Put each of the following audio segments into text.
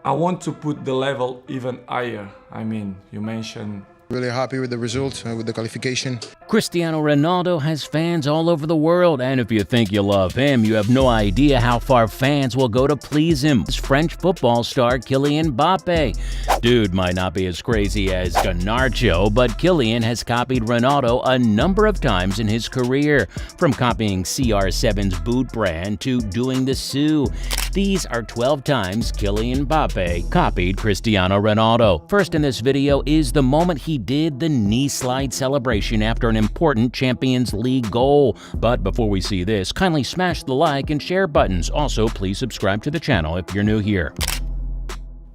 I want to put the level even higher. I mean, you mentioned Really happy with the result, with the qualification. Cristiano Ronaldo has fans all over the world, and if you think you love him, you have no idea how far fans will go to please him. This French football star Kylian Mbappe. Dude might not be as crazy as Garnacho, but Kylian has copied Ronaldo a number of times in his career, from copying CR7's boot brand to doing the Sue. These are 12 times Kylian Mbappe copied Cristiano Ronaldo. First in this video is the moment he did the knee slide celebration after an important Champions League goal. But before we see this, kindly smash the like and share buttons. Also, please subscribe to the channel if you're new here.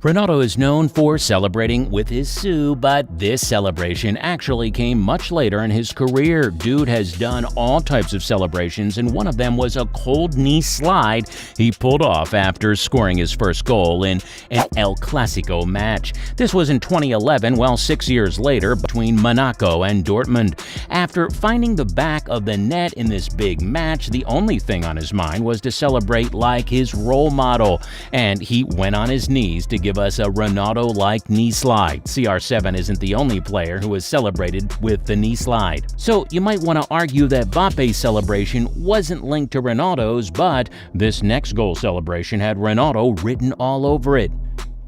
Ronaldo is known for celebrating with his Sue, but this celebration actually came much later in his career. Dude has done all types of celebrations, and one of them was a cold knee slide he pulled off after scoring his first goal in an El Clasico match. This was in 2011, well, 6 years later, between Monaco and Dortmund. After finding the back of the net in this big match, the only thing on his mind was to celebrate like his role model, and he went on his knees to give us a Ronaldo-like knee slide. CR7 isn't the only player who has celebrated with the knee slide. So you might want to argue that Mbappe's celebration wasn't linked to Ronaldo's, but this next goal celebration had Ronaldo written all over it.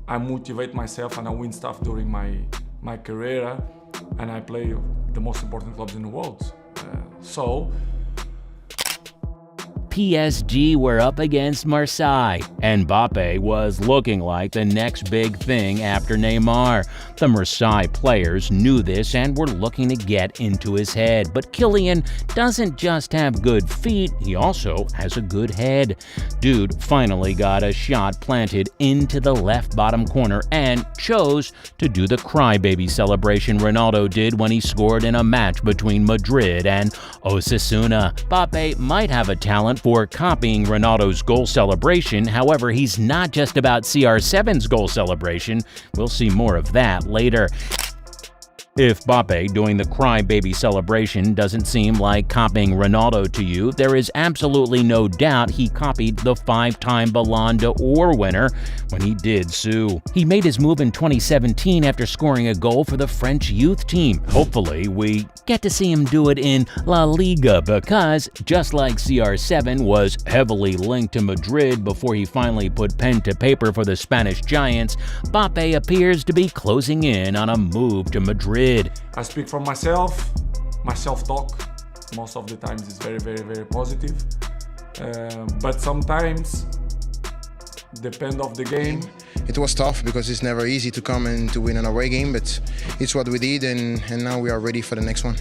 I motivate myself and I win stuff during my career, and I play the most important clubs in the world. So PSG were up against Marseille, and Mbappe was looking like the next big thing after Neymar. The Marseille players knew this and were looking to get into his head. But Kylian doesn't just have good feet, he also has a good head. Dude finally got a shot planted into the left bottom corner and chose to do the crybaby celebration Ronaldo did when he scored in a match between Madrid and Osasuna. Mbappe might have a talent for copying Ronaldo's goal celebration. However, he's not just about CR7's goal celebration. We'll see more of that later. If Mbappe doing the crybaby celebration doesn't seem like copying Ronaldo to you, there is absolutely no doubt he copied the 5-time Ballon d'Or winner when he did Sue. He made his move in 2017 after scoring a goal for the French youth team. Hopefully, we get to see him do it in La Liga, because just like CR7 was heavily linked to Madrid before he finally put pen to paper for the Spanish Giants, Mbappe appears to be closing in on a move to Madrid. I speak for myself. My self-talk most of the times is very, very, very positive. But sometimes, depend of the game. It was tough because it's never easy to come and to win an away game, but it's what we did, and now we are ready for the next one.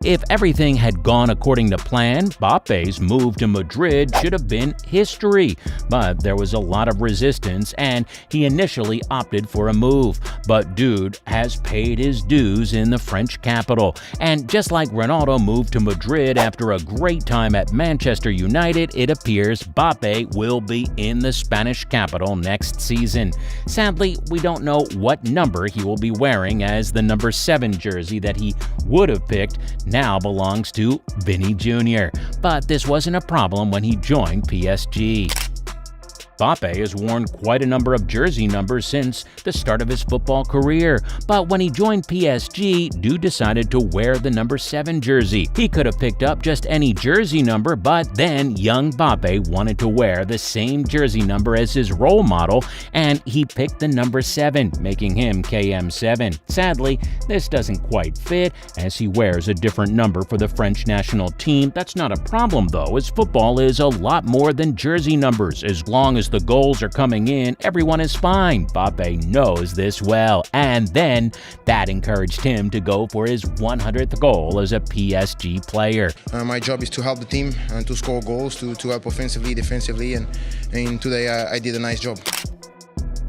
If everything had gone according to plan, Mbappe's move to Madrid should have been history. But there was a lot of resistance, and he initially opted for a move. But dude has paid his dues in the French capital. And just like Ronaldo moved to Madrid after a great time at Manchester United, it appears Mbappe will be in the Spanish capital next season. Sadly, we don't know what number he will be wearing, as the number 7 jersey that he would have picked now belongs to Vinny Jr. But this wasn't a problem when he joined PSG. Mbappe has worn quite a number of jersey numbers since the start of his football career, but when he joined PSG, Dude decided to wear the number 7 jersey. He could have picked up just any jersey number, but then young Mbappe wanted to wear the same jersey number as his role model, and he picked the number 7, making him KM7. Sadly, this doesn't quite fit, as he wears a different number for the French national team. That's not a problem though, as football is a lot more than jersey numbers. As long as the goals are coming in, everyone is fine. Mbappe knows this well, and then that encouraged him to go for his 100th goal as a PSG player. My job is to help the team and to score goals, to help offensively, defensively, and today I did a nice job.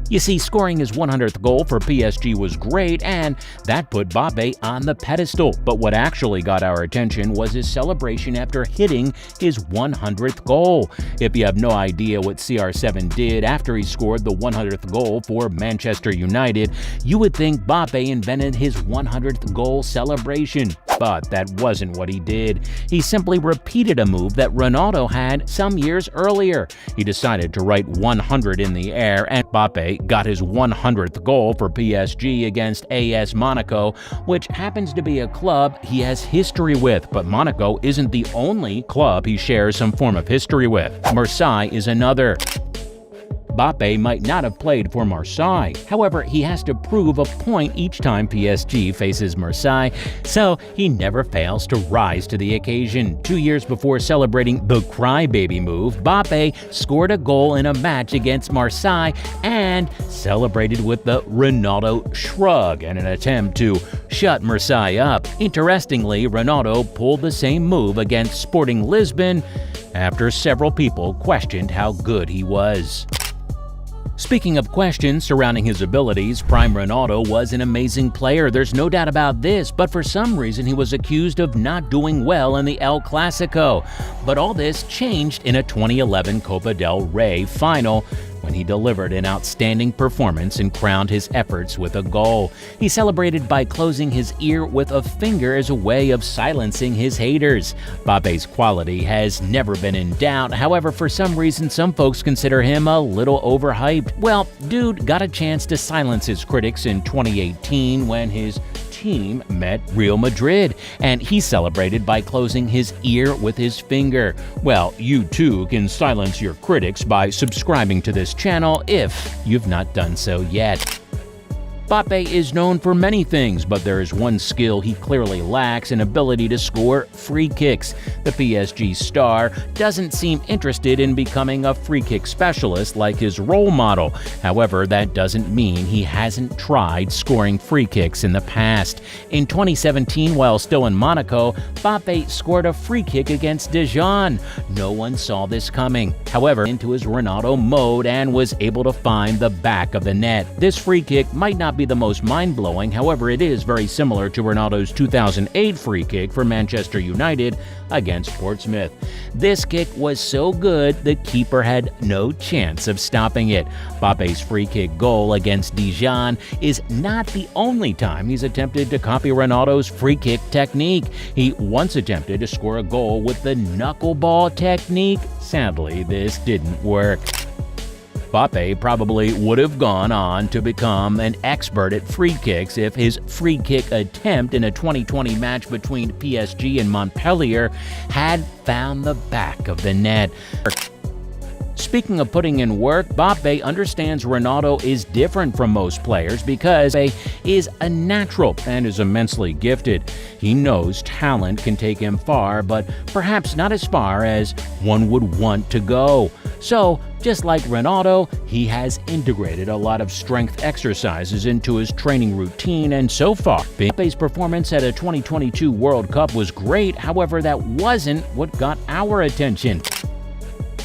You see, scoring his 100th goal for PSG was great, and that put Mbappe on the pedestal. But what actually got our attention was his celebration after hitting his 100th goal. If you have no idea what CR7 did after he scored the 100th goal for Manchester United, you would think Mbappe invented his 100th goal celebration. But that wasn't what he did. He simply repeated a move that Ronaldo had some years earlier. He decided to write 100 in the air, and Mbappe got his 100th goal for PSG against AS Monaco, which happens to be a club he has history with. But Monaco isn't the only club he shares some form of history with. Marseille is another. Mbappe might not have played for Marseille. However, he has to prove a point each time PSG faces Marseille, so he never fails to rise to the occasion. 2 years before celebrating the crybaby move, Mbappe scored a goal in a match against Marseille and celebrated with the Ronaldo shrug in an attempt to shut Marseille up. Interestingly, Ronaldo pulled the same move against Sporting Lisbon after several people questioned how good he was. Speaking of questions surrounding his abilities, Prime Ronaldo was an amazing player, there's no doubt about this, but for some reason he was accused of not doing well in the El Clasico. But all this changed in a 2011 Copa del Rey final, when he delivered an outstanding performance and crowned his efforts with a goal. He celebrated by closing his ear with a finger as a way of silencing his haters. Mbappe's quality has never been in doubt. However, for some reason, some folks consider him a little overhyped. Well, dude got a chance to silence his critics in 2018 when his team met Real Madrid, and he celebrated by closing his ear with his finger. Well, you too can silence your critics by subscribing to this channel if you've not done so yet. Mbappe is known for many things, but there is one skill he clearly lacks: an ability to score free kicks. The PSG star doesn't seem interested in becoming a free kick specialist like his role model. However, that doesn't mean he hasn't tried scoring free kicks in the past. In 2017, while still in Monaco, Mbappe scored a free kick against Dijon. No one saw this coming. However, into his Ronaldo mode and was able to find the back of the net. This free kick might not be the most mind-blowing, however it is very similar to Ronaldo's 2008 free kick for Manchester United against Portsmouth. This kick was so good the keeper had no chance of stopping it. Mbappe's free kick goal against Dijon is not the only time he's attempted to copy Ronaldo's free kick technique. He once attempted to score a goal with the knuckleball technique. Sadly, this didn't work. Mbappe probably would have gone on to become an expert at free kicks if his free kick attempt in a 2020 match between PSG and Montpellier had found the back of the net. Speaking of putting in work, Mbappe understands Ronaldo is different from most players because he is a natural and is immensely gifted. He knows talent can take him far, but perhaps not as far as one would want to go. So, just like Ronaldo, he has integrated a lot of strength exercises into his training routine, and so far, Mbappe's performance at a 2022 World Cup was great. However, that wasn't what got our attention.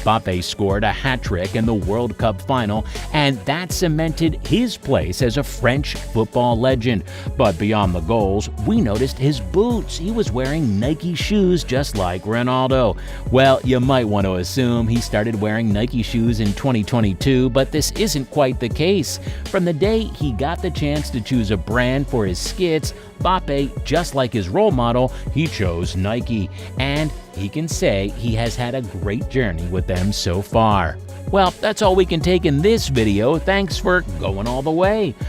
Mbappe scored a hat-trick in the World Cup final, and that cemented his place as a French football legend. But beyond the goals, we noticed his boots. He was wearing Nike shoes just like Ronaldo. Well, you might want to assume he started wearing Nike shoes in 2022, but this isn't quite the case. From the day he got the chance to choose a brand for his skits, Mbappe, just like his role model, he chose Nike, and he can say he has had a great journey with them so far. Well, that's all we can take in this video. Thanks for going all the way.